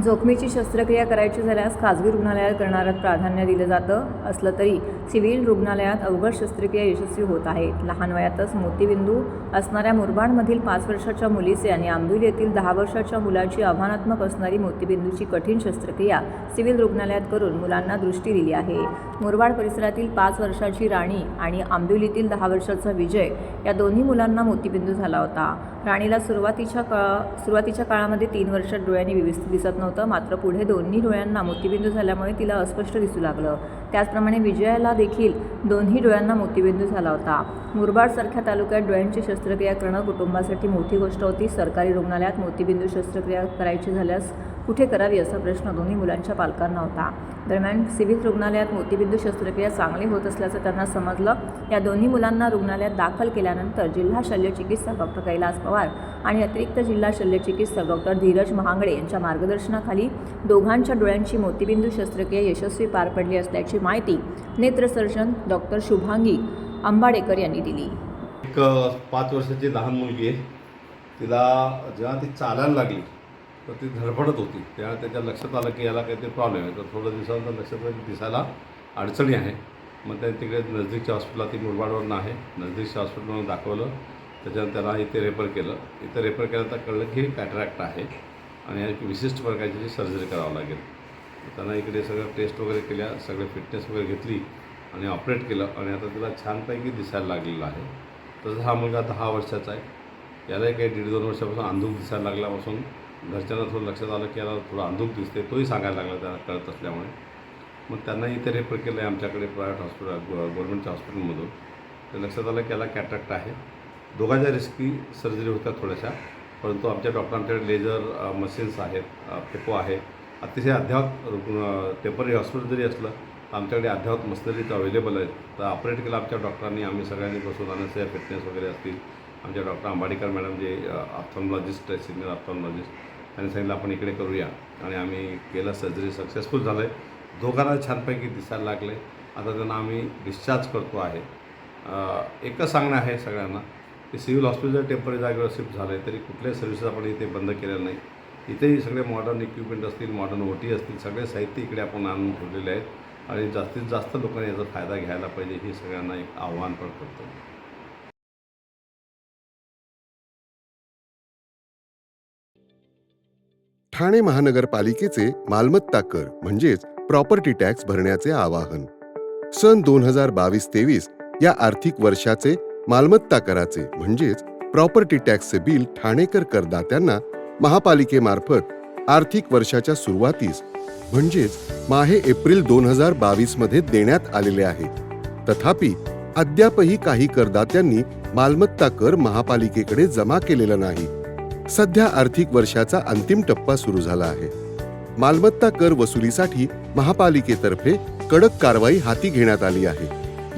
जोखमीची शस्त्रक्रिया करायची झाल्यास खाजगी रुग्णालयात करण्यास प्राधान्य दिलं जातं असलं तरी सिव्हिल रुग्णालयात अवघड शस्त्रक्रिया यशस्वी होत आहेत. लहान वयातच मोतीबिंदू असणाऱ्या मुरबाडमधील 5 वर्षाच्या मुलीचे आणि आंबिवली येथील 10 वर्षाच्या मुलाची आव्हानात्मक असणारी मोतीबिंदूची कठीण शस्त्रक्रिया सिव्हिल रुग्णालयात करून मुलांना दृष्टी दिली आहे. मुरबाड परिसरातील 5 वर्षाची राणी आणि आंबिवलीतील 10 वर्षाचा विजय या दोन्ही मुलांना मोतीबिंदू झाला होता. राणीला सुरुवातीच्या काळामध्ये 3 वर्षात डोळ्यांनी व्यवस्थित दिसत नव्हतं, मात्र पुढे दोन्ही डोळ्यांना मोतीबिंदू झाल्यामुळे तिला अस्पष्ट दिसू लागलं. त्याचप्रमाणे विजयाला देखील दोन्ही डोळ्यांना मोतीबिंदू झाला होता. मुरबाडसारख्या तालुक्यात डोळ्यांची शस्त्रक्रिया करणं कुटुंबासाठी मोठी गोष्ट होती. सरकारी रुग्णालयात मोतीबिंदू शस्त्रक्रिया करायची झाल्यास कुठे करावी असा प्रश्न दोन्ही मुलांच्या पालकांना होता. दरम्यान सिव्हिल रुग्णालयात मोतीबिंदू शस्त्रक्रिया चांगली होत असल्याचं त्यांना समजलं. या दोन्ही मुलांना रुग्णालयात दाखल केल्यानंतर जिल्हा शल्यचिकित्सक डॉक्टर कैलास पवार आणि अतिरिक्त जिल्हा शल्यचिकित्सक डॉक्टर धीरज महांगडे यांच्या मार्गदर्शनाखाली दोघांच्या डोळ्यांची मोतीबिंदू शस्त्रक्रिया यशस्वी पार पडली असल्याची माहिती नेत्रसर्जन डॉक्टर शुभांगी अंबाडेकर यांनी दिली. एक 5 वर्षाची लहान मुलगी आहे. तिला जेव्हा ती चालायला लागली तर ती धडपडत होती. तेव्हा त्याच्या लक्षात आलं की याला काहीतरी प्रॉब्लेम आहे. तर थोड्या दिवसानंतर लक्षात आलं की दिसायला अडचणी आहे. मग त्याने तिकडे नजदीकच्या हॉस्पिटलला, ती मुरबाडवरून आहे, नजदीकच्या हॉस्पिटलमध्ये दाखवलं. त्याच्यानंतर त्याला इथे रेफर केलं. इथे रेफर केल्यानंतर कळलं की कॅटरॅक्ट आहे आणि याची विशिष्ट प्रकारची सर्जरी करावं लागेल. त्यांना इकडे सगळं टेस्ट वगैरे केल्या, सगळे फिटनेस वगैरे घेतली आणि ऑपरेट केलं आणि आता तिला छानपैकी दिसायला लागलेलं आहे. तसं हा मुलगा 10 वर्षाचा आहे. यालाही काही 1.5-2 वर्षापासून अंधुक दिसायला लागल्यापासून घरच्यांना थोडं लक्षात आलं की याला थोडं अंधुक दिसते. तोही सांगायला लागला त्याला कळत असल्यामुळे. मग त्यांना इथे रेफर केलं आहे आमच्याकडे प्रायव्हेट हॉस्पिटल, गव्हर्नमेंटच्या हॉस्पिटलमधून. ते लक्षात आलं की याला कॅटरॅक्ट आहे. दोघांच्या रिस्की सर्जरी होत्या थोड्याशा, परंतु आमच्या डॉक्टरांच्याकडे लेझर मशीन्स आहेत, फेको आहे. अतिशय अद्ययावत टेम्पररी हॉस्पिटल जरी असलं तर आमच्याकडे अद्ययावत मशिनरीज अवेलेबल आहेत. तर ऑपरेट केलं आमच्या डॉक्टरांनी. आम्ही सगळ्यांनी बसून आणण्याचे फिटनेस वगैरे असतील. आमच्या डॉक्टर अंबाडेकर मॅडम जे ऑप्थॉल्मॉलॉजिस्ट आहे, सिनियर ऑप्थॉल्मॉलॉजिस्ट, त्यांनी सांगितलं आपण इकडे करूया आणि आम्ही केलं. सर्जरी सक्सेसफुल झालं आहे. दोघांना छानपैकी दिसायला लागले. आता त्यांना आम्ही डिस्चार्ज करतो आहे. एकच सांगणं आहे सगळ्यांना की सिव्हिल हॉस्पिटल जर टेम्पररी जागेवर शिफ्ट झालं आहे तरी कुठल्याही सर्व्हिसेस आपण इथे बंद केलेलं नाही. इथेही सगळे मॉडर्न इक्विपमेंट असतील, मॉडर्न ओटी असतील, सगळे साहित्य इकडे आपण आणून ठेवलेले आहेत आणि जास्तीत जास्त लोकांनी याचा फायदा घ्यायला पाहिजे हे सगळ्यांना एक आव्हान पण करतो. ठाणे महानगरपालिकेचे मालमत्ता कर म्हणजेच प्रॉपर्टी टॅक्स भरण्याचे आवाहन. सन 2022-23 या आर्थिक वर्षाचे मालमत्ता कराचे म्हणजेच प्रॉपर्टी टॅक्सचे बिल ठाणेकर करदात्यांना महापालिकेमार्फत आर्थिक वर्षाच्या सुरुवातीस म्हणजेच माहे एप्रिल 2022 मध्ये देण्यात आलेले आहे. तथापि अद्यापही काही करदात्यांनी मालमत्ता कर महापालिकेकडे जमा केलेला नाही. सध्या आर्थिक वर्षाचा अंतिम टप्पा सुरू झाला आहे. मालमत्ता कर वसुलीसाठी महापालिकेतर्फे कडक कारवाई हाती घेण्यात आली आहे.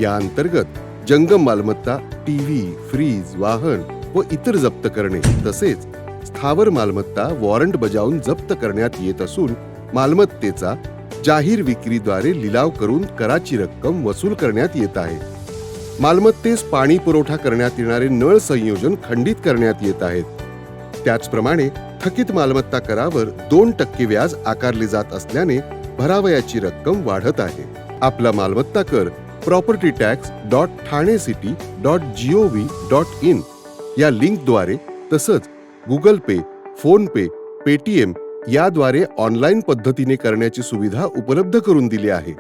या अंतर्गत जंगम मालमत्ता, टीव्ही, फ्रीज, वाहन व इतर जप्त करणे तसेच स्थावर मालमत्ता वॉरंट बजावून जप्त करण्यात येत असून मालमत्तेचा जाहीर विक्रीद्वारे लिलाव करून कराची रक्कम वसूल करण्यात येत आहे. मालमत्तेस पाणी पुरवठा करण्यात येणारे नळ संयोजन खंडित करण्यात येत आहेत. त्याचप्रमाणे थकीत मालमत्ता करावर 2% व्याज आकारले जात असल्याने भरावयाची रक्कम वाढत आहे. आपला मालमत्ता कर propertytax.thanecity.gov.in या लिंकद्वारे तसंच गुगल पे, फोन पे, पेटीएम याद्वारे ऑनलाईन पद्धतीने करण्याची सुविधा उपलब्ध करून दिली आहे.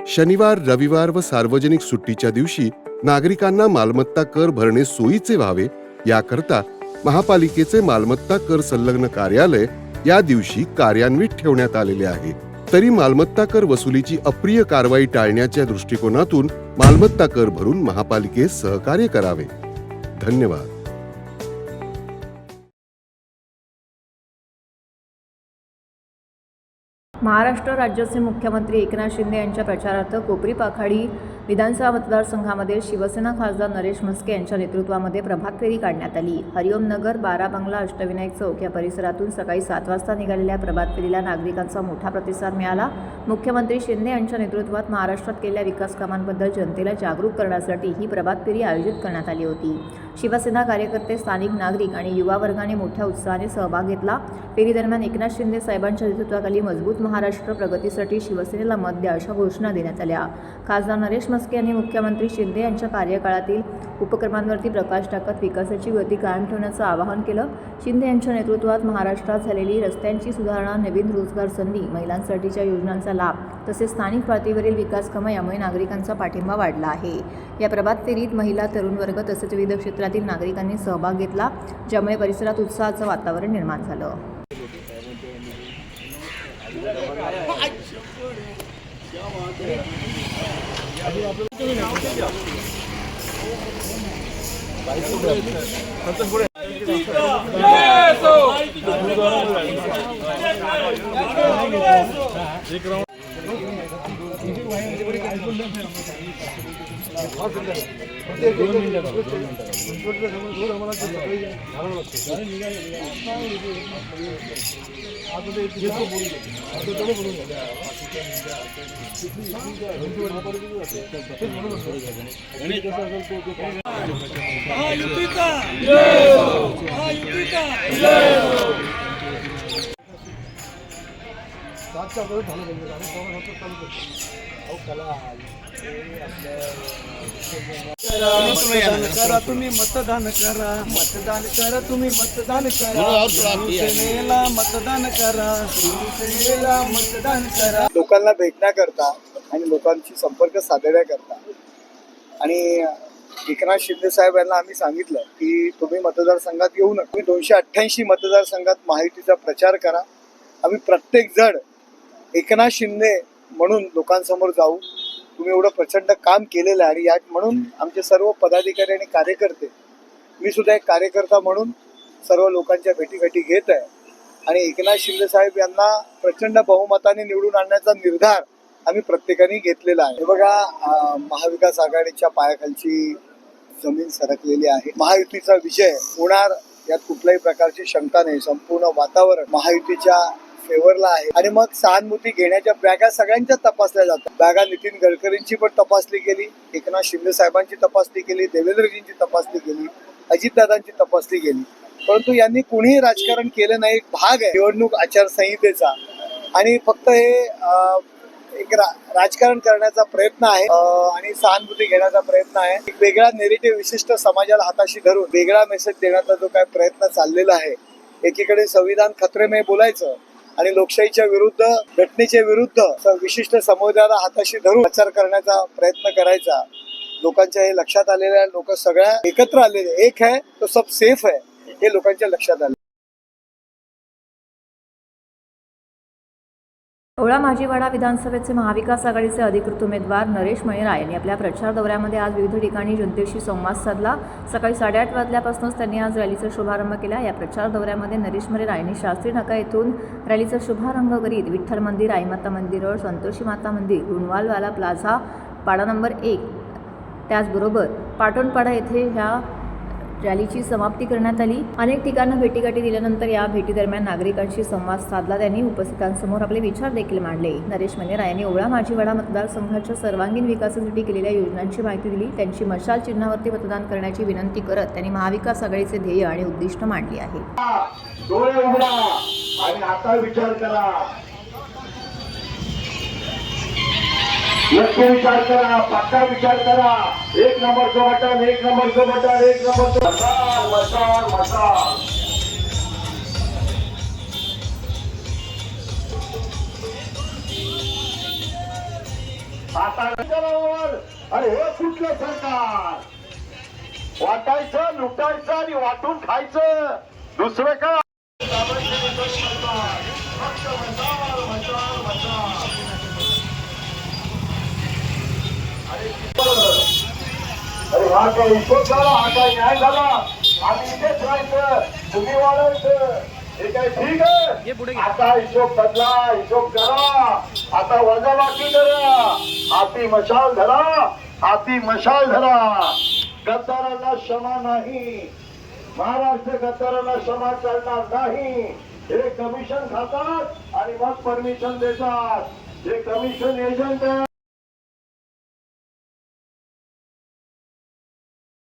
शनिवार, रविवार व सार्वजनिक सुट्टीच्या दिवशी नागरिकांना मालमत्ता कर भरणे सोयीचे व्हावे याकरता महापालिकेचे मालमत्ता कर संलग्न कार्यालय या दिवशी कार्यान्वित ठेवण्यात आलेले आहे. तरी मालमत्ता कर वसुलीची अप्रिय कारवाई टाळण्याच्या दृष्टिकोनातून मालमत्ता कर भरून महापालिकेस सहकार्य करावे. धन्यवाद. महाराष्ट्र राज्याचे मुख्यमंत्री एकनाथ शिंदे यांच्या प्रचारार्थ कोपरी पाखाडी विधानसभा मतदारसंघामध्ये शिवसेना खासदार नरेश म्हस्के यांच्या नेतृत्वामध्ये प्रभात फेरी काढण्यात आली. हरिओम नगर, बारा बंगला, अष्टविनायक चौक या परिसरातून सकाळी 7 वाजता निघालेल्या प्रभात फेरीला नागरिकांचा मोठा प्रतिसाद मिळाला. मुख्यमंत्री शिंदे यांच्या नेतृत्वात महाराष्ट्रात केलेल्या विकास कामांबद्दल जनतेला जागरूक करण्यासाठी ही प्रभात फेरी आयोजित करण्यात आली होती. शिवसेना कार्यकर्ते, स्थानिक नागरिक आणि युवा वर्गाने मोठ्या उत्साहाने सहभाग घेतला. फेरी दरम्यान एकनाथ शिंदे साहेबांच्या नेतृत्वाखाली मजबूत महाराष्ट्र, प्रगतीसाठी शिवसेनेला मत द्या अशा घोषणा देण्यात आल्या. खासदार नरेश म्हस्के यांनी मुख्यमंत्री शिंदे यांच्या कार्यकाळातील उपक्रमांवरती प्रकाश टाकत विकासाची गती कायम ठेवण्याचं आवाहन केलं. शिंदे यांच्या नेतृत्वात महाराष्ट्रात झालेली रस्त्यांची सुधारणा, नवीन रोजगार संधी, महिलांसाठीच्या योजनांचा लाभ तसेच स्थानिक पातळीवरील विकास कामं यामुळे नागरिकांचा पाठिंबा वाढला आहे. या प्रभात फेरीत महिला, तरुण वर्ग तसेच विविध क्षेत्रातील नागरिकांनी सहभाग घेतला, ज्यामुळे परिसरात उत्साहाचं वातावरण निर्माण झालं. तुम्ही मतदान करा, मतदान करा, तुम्ही मतदान करा, शिवसेनेला मतदान करा, शिवसेनेला मतदान करा. लोकांना भेटण्याकरता आणि लोकांशी संपर्क साधण्याकरता आणि एकनाथ शिंदे साहेब यांना आम्ही सांगितलं की तुम्ही मतदारसंघात येऊ नका, तुम्ही 288 मतदारसंघात महायुतीचा प्रचार करा. आम्ही प्रत्येक जण एकनाथ शिंदे म्हणून लोकांसमोर जाऊ. तुम्ही एवढं प्रचंड काम केलेलं आहे आणि या म्हणून आमचे सर्व पदाधिकारी आणि कार्यकर्ते, मी सुद्धा एक कार्यकर्ता म्हणून सर्व लोकांच्या भेटीगाठी घेत आहे आणि एकनाथ शिंदे साहेब यांना प्रचंड बहुमताने निवडून आणण्याचा निर्धार आम्ही प्रत्येकाने घेतलेला आहे. हे बघा, महाविकास आघाडीच्या पायाखालची जमीन सरकलेली आहे. महायुतीचा विजय होणार यात कुठल्याही प्रकारची शंका नाही. संपूर्ण वातावरण महायुतीच्या फेवरला आहे आणि मग सहानुभूती घेण्याच्या बॅगा सगळ्यांच्या तपासल्या जातात. बॅगा नितीन गडकरींची पण तपासली गेली, एकनाथ शिंदे साहेबांची तपासली गेली, देवेंद्रजींची तपासली गेली, अजितदादांची तपासली गेली. परंतु यांनी कुणीही राजकारण केलं नाही. एक भाग आहे निवडणूक आचारसंहितेचा आणि फक्त हे एक राजकारण करण्याचा प्रयत्न आहे आणि सहानुभूती घेण्याचा प्रयत्न आहे. एक वेगळा नेरेटिव्ह विशिष्ट समाजाला हाताशी धरून वेगळा मेसेज देण्याचा जो काय प्रयत्न चाललेला आहे. एकीकडे संविधान खतरे में बोलायचं आणि लोकशाहीच्या विरुद्ध, घटनेच्या विरुद्ध विशिष्ट समुदायाला हाताशी धरून प्रचार करण्याचा प्रयत्न करायचा. लोकांच्या हे लक्षात आलेले आहे. लोक सगळ्या एकत्र आलेले, एक आहे तो सब सेफ आहे, हे लोकांच्या लक्षात आले. औळा माजीवाडा विधानसभेचे महाविकास आघाडीचे अधिकृत उमेदवार नरेश मणेरा यांनी आपल्या प्रचार दौऱ्यामध्ये आज विविध ठिकाणी जनतेशी संवाद साधला. सकाळी 8:30 वाजल्यापासूनच त्यांनी आज रॅलीचा शुभारंभ केला. या प्रचार दौऱ्यामध्ये नरेश मणेरा यांनी शास्त्री नाका येथून रॅलीचा शुभारंभ करीत विठ्ठल मंदिर, आईमाता मंदिर रोड, संतोषी माता मंदिर, गुणवालवाला प्लाझा, पाडा नंबर 1 त्याचबरोबर पाटणपाडा येथे ह्या रॅलीची समाप्ती करण्यात आली. अनेक ठिकाणी भेटीगाठी दिल्यानंतर या भेटीदरम्यान नागरिकांशी संवाद साधला. त्यांनी उपस्थितांसमोर आपले विचार देखील मांडले. नरेश मणेरा यांनी औळा माजीवाडा मतदारसंघाच्या सर्वांगीण विकासासाठी केलेल्या योजनांची माहिती दिली. त्यांची मशाल चिन्हावरती मतदान करण्याची विनंती करत त्यांनी महाविकास आघाडीचे ध्येय आणि उद्दिष्ट मांडली आहे. डोळे उघडा आणि आता विचार करा, नक्की विचार करा, पक्का विचार करा. 1 नंबरचं बटन, 1 नंबरचं बटन, 1 नंबरचं मशाल, मशाल, मशाल. आता अरे हे कुठलं सरकार? वाटायचं, लुटायचं आणि वाटून खायचं, दुसरं का? अरे हा काय हिशोब झाला, हा काय न्याय झाला? आम्ही इथेच राहायचं, तुम्ही वाढायचं, हे काय ठीक आहे? आता हिशोब बदला, हिशोब करा, आता वजाबाकी करा, हाती मशाल धरा हाती मशाल धरा. गद्दारांना क्षमा नाही. महाराष्ट्र गद्दारांना क्षमा करणार नाही. हे कमिशन खातात आणि मग परमिशन देतात. हे कमिशन एजंट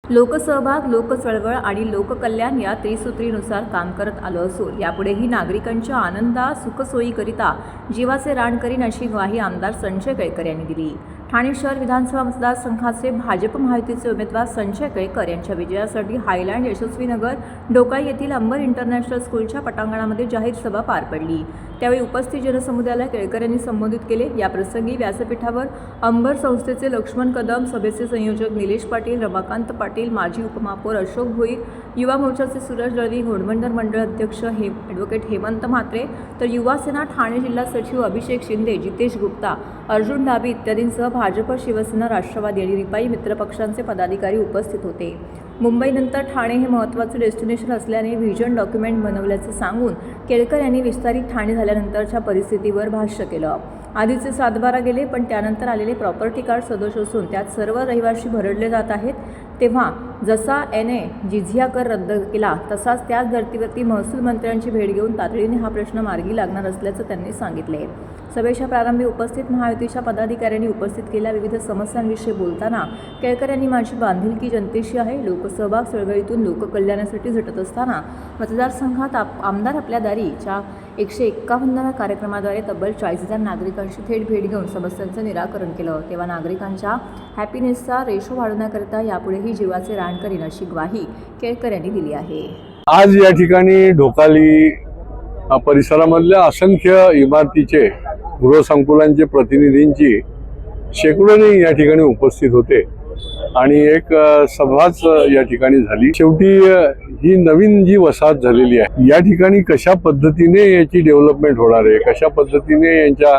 लोकसहभाग, लोकचळवळ आणि लोककल्याण या त्रिसूत्रीनुसार काम करत आलो असून यापुढेही नागरिकांच्या आनंदा सुखसोयीकरिता जीवाचे रान करीन अशी ग्वाही आमदार संजय केळकर यांनी दिली. ठाणे शहर विधानसभा मतदारसंघाचे भाजप महायुतीचे उमेदवार संजय केळकर यांच्या विजयासाठी हायलँड यशस्वीनगर डोकाई येथील अंबर इंटरनॅशनल स्कूलच्या पटांगणामध्ये जाहीर सभा पार पडली. त्यावेळी उपस्थित जनसमुदायाला केळकर यांनी संबोधित केले. या प्रसंगी व्यासपीठावर अंबर संस्थेचे लक्ष्मण कदम, सभेचे संयोजक निलेश पाटील, रमाकांत पाटील, माजी उपमहापौर अशोक भोईर, युवा मोर्चाचे सूरज दळवी, घोडबंदर मंडळ अध्यक्ष ॲडव्होकेट हेमंत म्हात्रे, तर युवा सेना ठाणे जिल्हा सचिव अभिषेक शिंदे, जितेश गुप्ता, अर्जुन डाबी इत्यादींसह भाजप, शिवसेना, राष्ट्रवादी आणि रिपाई मित्रपक्षांचे पदाधिकारी उपस्थित होते. मुंबईनंतर ठाणे हे महत्त्वाचे डेस्टिनेशन असल्याने व्हिजन डॉक्युमेंट बनवल्याचे सांगून केळकर यांनी विस्तारित ठाणे झाल्यानंतरच्या परिस्थितीवर भाष्य केलं. आधीचे 7/12 गेले, पण त्यानंतर आलेले प्रॉपर्टी कार्ड सदोष असून त्यात सर्व रहिवासी भरडले जात आहेत. तेव्हा जसा NA जिझिया कर रद्द केला तसाच त्याच धर्तीवरती महसूल मंत्र्यांची भेट घेऊन तातडीने हा प्रश्न मार्गी लागणार असल्याचं त्यांनी सांगितले. सभेच्या प्रारंभी उपस्थित महायुतीच्या पदाधिकाऱ्यांनी उपस्थित केलेल्या विविध समस्यांविषयी बोलताना केळकर यांनी माझी बांधिलकी जनतेशी आहे. लोकसहभाग चळवळीतून लोककल्याणासाठी झटत असताना मतदारसंघात आमदार आपल्या दारीच्या 151व्या कार्यक्रमाद्वारे तब्बल 40,000 नागरिकांशी थेट भेट घेऊन समस्यांचं निराकरण केलं. तेव्हा नागरिकांच्या हॅपीनेसचा रेशो वाढवण्याकरिता यापुढेही जीवाचे रान करीन अशी ग्वाही केळकर यांनी दिली आहे. आज या ठिकाणी ढोकाली परिसरामधल्या असंख्य इमारतीचे गृहसंकुलांचे प्रतिनिधींची शेकडोनी या ठिकाणी उपस्थित होते आणि एक सभाच या ठिकाणी झाली. शेवटी ही नवीन जी वसाहत झालेली आहे या ठिकाणी कशा पद्धतीने याची डेव्हलपमेंट होणार आहे, कशा पद्धतीने यांच्या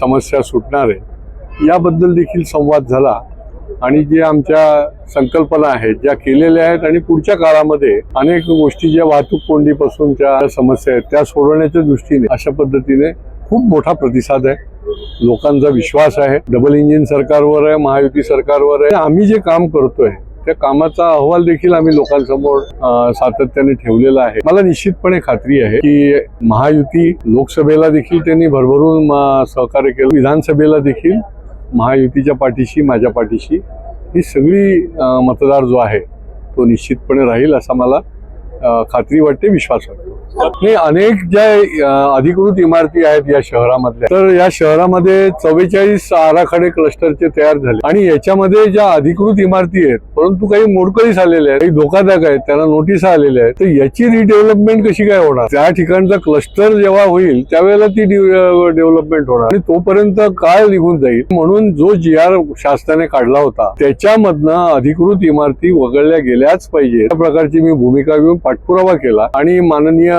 समस्या सुटणार आहे याबद्दल देखील संवाद झाला आणि जे आमच्या संकल्पना आहेत ज्या केलेल्या आहेत आणि पुढच्या काळामध्ये अनेक गोष्टी ज्या वाहतूक कोंडीपासूनच्या समस्या आहेत त्या सोडवण्याच्या दृष्टीने अशा पद्धतीने खूप मोठा प्रतिसाद आहे. लोकांचा विश्वास आहे. डबल इंजिन सरकारवर आहे, महायुती सरकारवर आहे. आम्ही जे काम करतोय त्या कामाचा अहवाल देखील आम्ही लोकांसमोर सातत्याने ठेवलेला आहे. मला निश्चितपणे खात्री आहे की महायुती लोकसभेला देखील त्यांनी भरभरून सहकार्य केलं, विधानसभेला देखील महायुतीच्या पाठीशी, माझ्या पाठीशी ही सगळी मतदार जो आहे तो निश्चितपणे राहील असा मला खात्री वाटते, विश्वास वाटतो. हे अनेक ज्या अधिकृत इमारती आहेत या शहरामधल्या, तर या शहरामध्ये 44 आराखडे क्लस्टरचे तयार झाले आणि याच्यामध्ये ज्या अधिकृत इमारती आहेत परंतु काही मोडकळीस आलेल्या आहेत, काही धोकादायक आहेत, त्यांना नोटीस आलेल्या आहेत, तर याची रिडेव्हलपमेंट कशी काय होणार? त्या ठिकाणचा क्लस्टर जेव्हा होईल त्यावेळेला ती डेव्हलपमेंट होणार आणि तोपर्यंत काळ निघून जाईल. म्हणून जो GR शासनाने काढला होता त्याच्यामधनं अधिकृत इमारती वगळल्या गेल्याच पाहिजे या प्रकारची मी भूमिका घेऊन पाठपुरावा केला आणि माननीय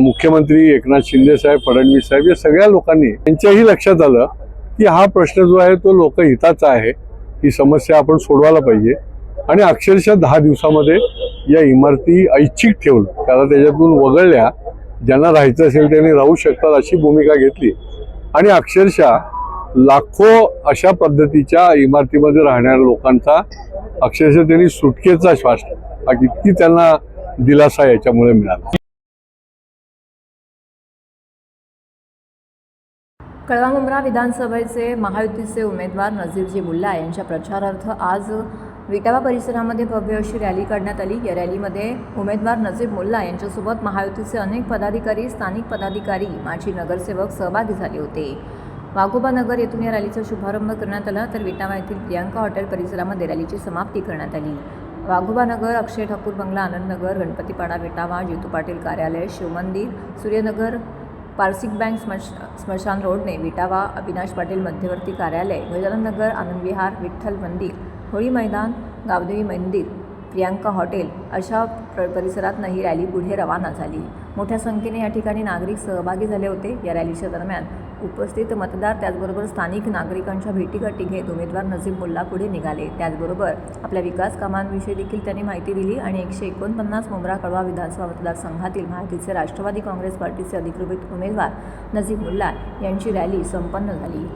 मुख्यमंत्री एकनाथ शिंदे साहेब, फडणवीस साहेब या सगळ्या लोकांनी त्यांच्याही लक्षात आलं की हा प्रश्न जो आहे तो लोकहिताचा आहे, ही समस्या आपण सोडवायला पाहिजे आणि अक्षरशः 10 दिवसामध्ये या इमारती ऐच्छिक ठेवलं, त्याला त्याच्यातून वगळल्या. ज्यांना राहायचं असेल त्यांनी राहू शकतात अशी भूमिका घेतली आणि अक्षरशः लाखो अशा पद्धतीच्या इमारतीमध्ये राहणाऱ्या लोकांचा अक्षरशः त्यांनी सुटकेचा श्वास इतकी त्यांना दिलासा याच्यामुळे मिळाला. कळवा-मुंब्रा विधानसभेचे महायुतीचे उमेदवार नजीरजी मुल्ला यांच्या प्रचारार्थ आज विटावा परिसरामध्ये भव्य अशी रॅली काढण्यात आली. या रॅलीमध्ये उमेदवार नजीर मुल्ला यांच्यासोबत महायुतीचे अनेक पदाधिकारी, स्थानिक पदाधिकारी, माजी नगरसेवक सहभागी झाले होते. वाघोबा नगर येथून या रॅलीचा शुभारंभ करण्यात आला तर विटावा येथील प्रियांका हॉटेल परिसरामध्ये रॅलीची समाप्ती करण्यात आली. वाघोबा नगर, अक्षय ठाकूर बंगला, आनंदनगर, गणपतीपाडा, विटावा, जितू पाटील कार्यालय, शिवमंदिर, सूर्यनगर, पारसिक बँक, स्मशान रोडने, विटावा, अविनाश पाटील मध्यवर्ती कार्यालय, गजानन नगर, आनंद विहार, विठ्ठल मंदिर, होळी मैदान, गावदेवी मंदिर, प्रियांका हॉटेल अशा परिसरातनं ही रॅली पुढे रवाना झाली. मोठ्या संख्येने या ठिकाणी नागरिक सहभागी झाले होते. या रॅलीच्या दरम्यान उपस्थित मतदार त्याचबरोबर स्थानिक नागरिकांच्या भेटीगाठी घेत उमेदवार नजीर मुल्ला पुढे निघाले. त्याचबरोबर आपल्या विकास कामांविषयी देखील त्यांनी माहिती दिली आणि 149 मुंब्रा कळवा विधानसभा मतदारसंघातील महायुतीचे राष्ट्रवादी काँग्रेस पार्टीचे अधिकृत उमेदवार नजीर मुल्ला यांची रॅली संपन्न झाली.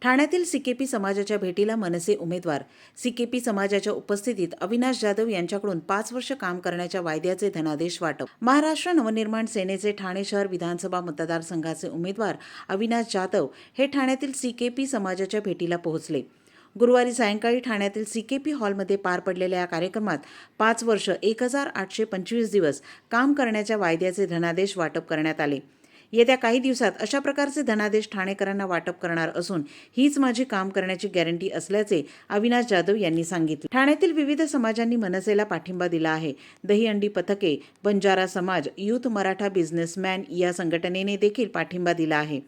ठाण्यातील सीकेपी समाजाच्या भेटीला मनसे उमेदवार सीकेपी समाजाच्या उपस्थितीत अविनाश जाधव यांच्याकडून 5 वर्ष काम करण्याच्या वायद्याचे धनादेश वाटप. महाराष्ट्र नवनिर्माण सेनेचे ठाणे शहर विधानसभा मतदारसंघाचे उमेदवार अविनाश जाधव हे ठाण्यातील सीकेपी समाजाच्या भेटीला पोहोचले. गुरुवारी सायंकाळी ठाण्यातील सीकेपी हॉलमध्ये पार पडलेल्या या कार्यक्रमात 5 वर्ष 1825 दिवस काम करण्याच्या वायद्याचे धनादेश वाटप करण्यात आले. येत्या काही दिवसात अशा प्रकारचे धनादेश ठाणेकरांना वाटप करणार असून हीच माझी काम करण्याची गॅरंटी असल्याचे अविनाश जाधव यांनी सांगितले. ठाण्यातील विविध समाजांनी मनसेला पाठिंबा दिला आहे. दहीहंडी पथके, बंजारा समाज, युथ मराठा बिझनेसमॅन या संघटनेने देखील पाठिंबा दिला आहे.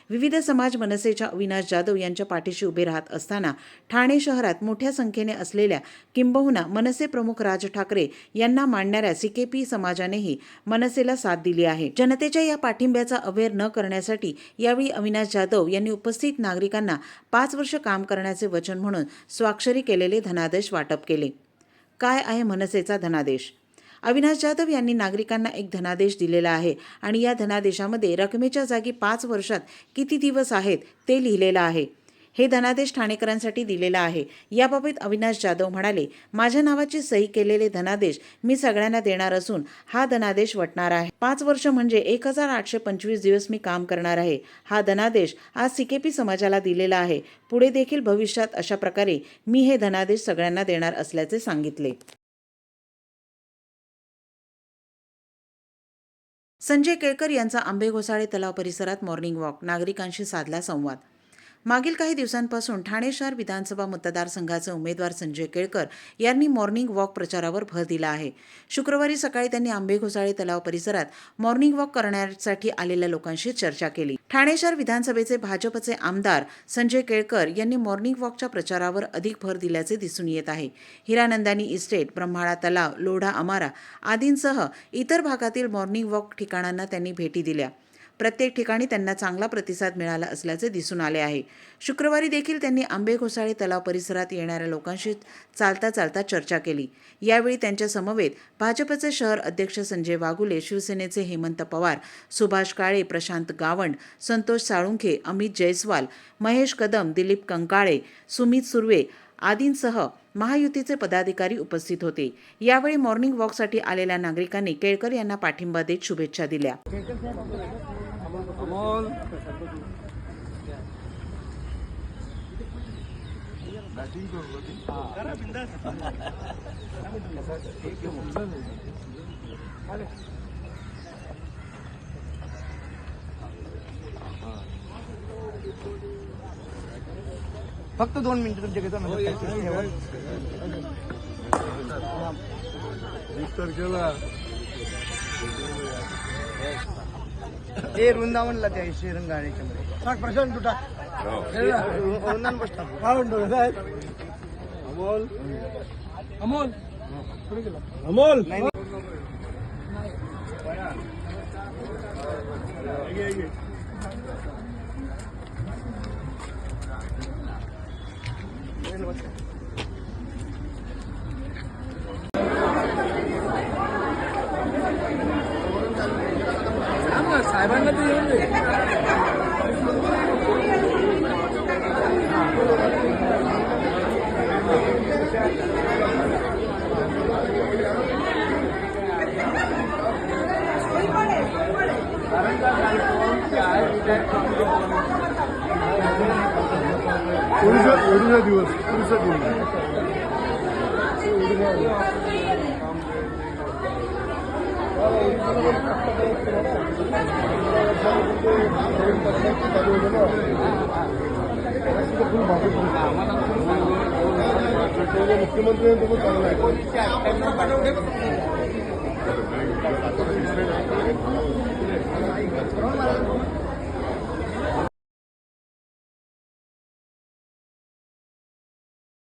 विविध समाज मनसेच्या अविनाश जाधव यांच्या पाठीशी उभे राहत असताना ठाणे शहरात मोठ्या संख्येने असलेल्या किंबहुना मनसे प्रमुख राज ठाकरे यांना मानणाऱ्या सीकेपी समाजानेही मनसेला साथ दिली आहे. जनतेच्या या पाठिंब्याचा अवेअर न करण्यासाठी यावेळी अविनाश जाधव यांनी उपस्थित नागरिकांना 5 वर्ष काम करण्याचे वचन म्हणून स्वाक्षरी केलेले धनादेश वाटप केले. काय आहे मनसेचा धनादेश? अविनाश जाधव यांनी नागरिकांना एक धनादेश दिलेला आहे आणि या धनादेशामध्ये रकमेच्या जागी 5 वर्षात किती दिवस आहेत ते लिहिलेलं आहे. हे धनादेश ठाणेकरांसाठी दिलेला आहे. याबाबत अविनाश जाधव म्हणाले, माझ्या नावाची सही केलेले धनादेश मी सगळ्यांना देणार असून हा धनादेश वटणार आहे. 5 वर्ष म्हणजे 1825 दिवस मी काम करणार आहे. हा धनादेश आज सीकेपी समाजाला दिलेला आहे. पुढे देखील भविष्यात अशा प्रकारे मी हे धनादेश सगळ्यांना देणार असल्याचे सांगितले. संजय केळकर यांचा आंबे घोसाळे तलाव परिसरात मॉर्निंग वॉक, नागरिकांशी साधला संवाद. मागील काही दिवसांपासून ठाणे शहर विधानसभा मतदारसंघाचे उमेदवार संजय केळकर यांनी मॉर्निंग वॉक प्रचारावर भर दिला आहे. शुक्रवारी सकाळी त्यांनी आंबे घोसाळे तलाव परिसरात मॉर्निंग वॉक करण्यासाठी आलेल्या लोकांशी चर्चा केली. ठाणे शहर विधानसभेचे भाजपचे आमदार संजय केळकर यांनी मॉर्निंग वॉकच्या प्रचारावर अधिक भर दिल्याचे दिसून येत आहे. हिरानंदानी इस्टेट, ब्रह्माळा तलाव, लोढा अमारा आदींसह इतर भागातील मॉर्निंग वॉक ठिकाणांना त्यांनी भेटी दिल्या. प्रत्येक ठिकाणी त्यांना चांगला प्रतिसाद मिळाला असल्याचे दिसून आले आहे. शुक्रवारी देखील त्यांनी आंबे घोसाळे तलाव परिसरात येणाऱ्या लोकांशी चालता चालता चर्चा केली. यावेळी त्यांच्या समवेत भाजपचे शहर अध्यक्ष संजय वाघुले, शिवसेनेचे हेमंत पवार, सुभाष काळे, प्रशांत गावंड, संतोष साळुंखे, अमित जयस्वाल, महेश कदम, दिलीप कंकाळे, सुमित सुर्वे आदींसह महायुतीचे पदाधिकारी उपस्थित होते. यावेळी मॉर्निंग वॉकसाठी आलेल्या नागरिकांनी केळकर यांना पाठिंबा देत शुभेच्छा दिल्या. फक्त 2 मिनिटं तुमच्याकडे ठेवा. 20 तारखेला ते वृंदावनला त्या श्रीरंगाच्या मध्ये प्रशांत तुटा वृंदावन बस स्टॉप काय म्हणतो साहेब अमोल अमोल अमोल नाही साहेबांना ते येऊन दे. ओरिसा दिवस मुख्यमंत्री